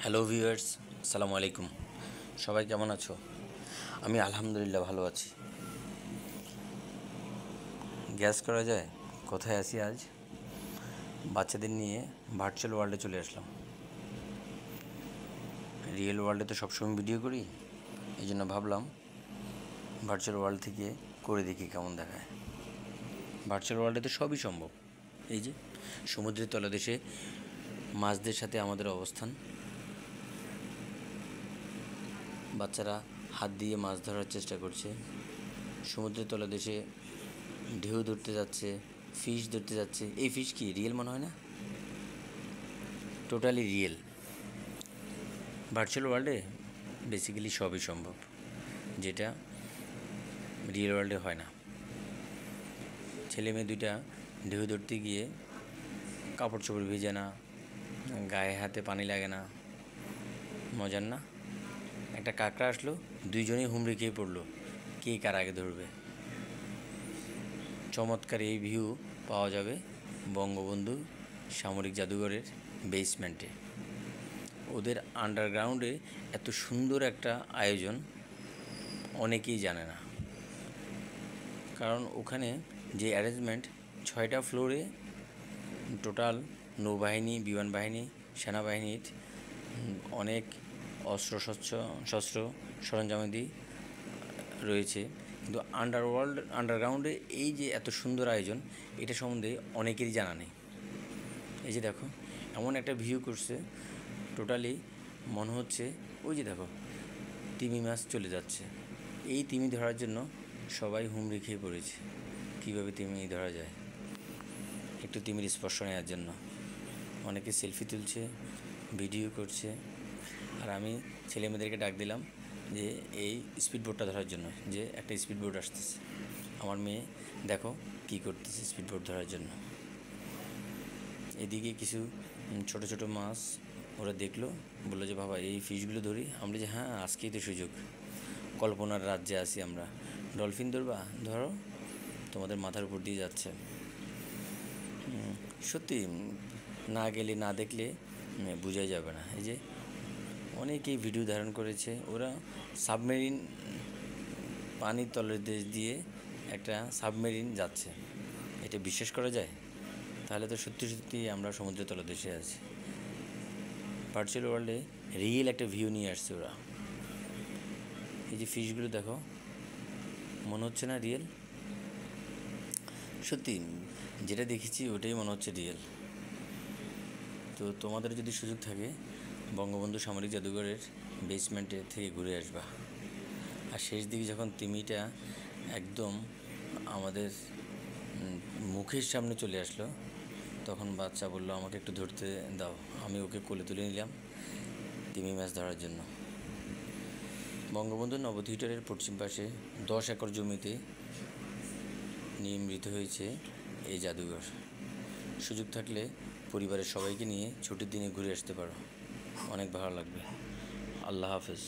Hello viewers, আসসালামু আলাইকুম। সবাই কেমন আছো? আমি আলহামদুলিল্লাহ ভালো আছি। গ্যাস করা যায় কোথায় আছি আজ? বাচ্চাদের নিয়ে ভার্চুয়াল ওয়ার্ল্ডে চলে আসলাম। রিয়েল ওয়ার্ল্ডে তো সবসময় ভিডিও করি, এই জন্য ভাবলাম ভার্চুয়াল ওয়ার্ল্ড থেকে করে দেখি কেমন দেখায়। ভার্চুয়াল ওয়ার্ল্ডে তো সবই সম্ভব। এই যে সমুদ্রের তলদেশে মাছদের সাথে আমাদের অবস্থান। বাচ্চারা হাত দিয়ে মাছ ধরার চেষ্টা করছে। সমুদ্রের তলদেশে ঢেউ ধরতে যাচ্ছে, ফিশ ধরতে যাচ্ছে। এই ফিশ কি রিয়েল মনে হয় না? Totally real. ভার্চুয়াল ওয়ার্ল্ডে বেসিক্যালি সবই সম্ভব, যেটা রিয়েল ওয়ার্ল্ডে হয় না। ছেলে মেয়ে দুইটা ঢেউ ধরতে গিয়ে কাপড় চোপড় ভিজে না, গায়ে হাতে পানি লাগে না, মজার না? একটা কাঁকড়া আসলো, দুইজনেই হুমড়ি খেয়ে পড়লো, কে কার আগে ধরবে। চমৎকার এই ভিউ পাওয়া যাবে বঙ্গবন্ধু সামরিক জাদুঘরের বেসমেন্টে। ওদের আন্ডারগ্রাউন্ডে এত সুন্দর একটা আয়োজন অনেকেই জানে না, কারণ ওখানে যে অ্যারেঞ্জমেন্ট, 6টা ফ্লোরে টোটাল নৌবাহিনী, বিমান বাহিনী, সেনাবাহিনীর অনেক শস্ত্র সরঞ্জামাদি রয়েছে। কিন্তু আন্ডারগ্রাউন্ডে এই যে এত সুন্দর আয়োজন, এটা সম্বন্ধে অনেকেরই জানা নেই। এই যে দেখো, এমন একটা ভিউ করছে, টোটালি মনে হচ্ছে ওই যে দেখো তিমি মাছ চলে যাচ্ছে। এই তিমি ধরার জন্য সবাই হুমড়ি খেয়ে পড়েছে, কীভাবে তিমি ধরা যায়, একটু তিমির স্পর্শ নেওয়ার জন্য। অনেকে সেলফি তুলছে, ভিডিও করছে। আর আমি ছেলে মেয়েদেরকে ডাক দিলাম যে এই স্পিড বোটটা ধরার জন্য, যে একটা স্পিড বোট আসতেছে। আমার মেয়ে দেখো কী করতেছে স্পিড বোট ধরার জন্য। এদিকে কিছু ছোট ছোট মাছ ওরা দেখলো, বললো যে বাবা এই ফিশগুলো ধরি। আমরা যে হ্যাঁ, আজকেই তো সুযোগ, কল্পনার রাজ্যে আছি আমরা। ডলফিন ধরবা, ধরো, তোমাদের মাথার উপর দিয়ে যাচ্ছে। সত্যি না গেলে, না দেখলে বোঝা যাবে না। এই যে অনেকেই ভিডিও ধারণ করেছে, ওরা সাবমেরিন, পানির তলের দেশ দিয়ে একটা সাবমেরিন যাচ্ছে। এটা বিশ্বাস করা যায়? তাহলে তো সত্যি সত্যি আমরা সমুদ্রের তলদেশে আছি। ভার্চুয়াল ওয়ার্ল্ডে রিয়েল একটা ভিউ নিয়ে আসছে ওরা। এই যে ফিশগুলো দেখো, মনে হচ্ছে না রিয়েল? সত্যি যেটা দেখেছি ওটাই মনে হচ্ছে রিয়েল। তো তোমাদের যদি সুযোগ থাকে, বঙ্গবন্ধু সামরিক জাদুঘরের বেসমেন্টে থেকে ঘুরে আসবা। আর শেষ দিকে যখন তিমিটা একদম আমাদের মুখের সামনে চলে আসলো, তখন বাচ্চা বললো আমাকে একটু ধরতে দাও। আমি ওকে কোলে তুলে নিলাম তিমি মাছ ধরার জন্য। বঙ্গবন্ধু নব থিয়েটারের পশ্চিম পাশে 10 একর জমিতে নির্মিত হয়েছে এই জাদুঘর। সুযোগ থাকলে পরিবারের সবাইকে নিয়ে ছুটির দিনে ঘুরে আসতে পারো, অনেক ভালো লাগবে। আল্লাহ হাফেজ।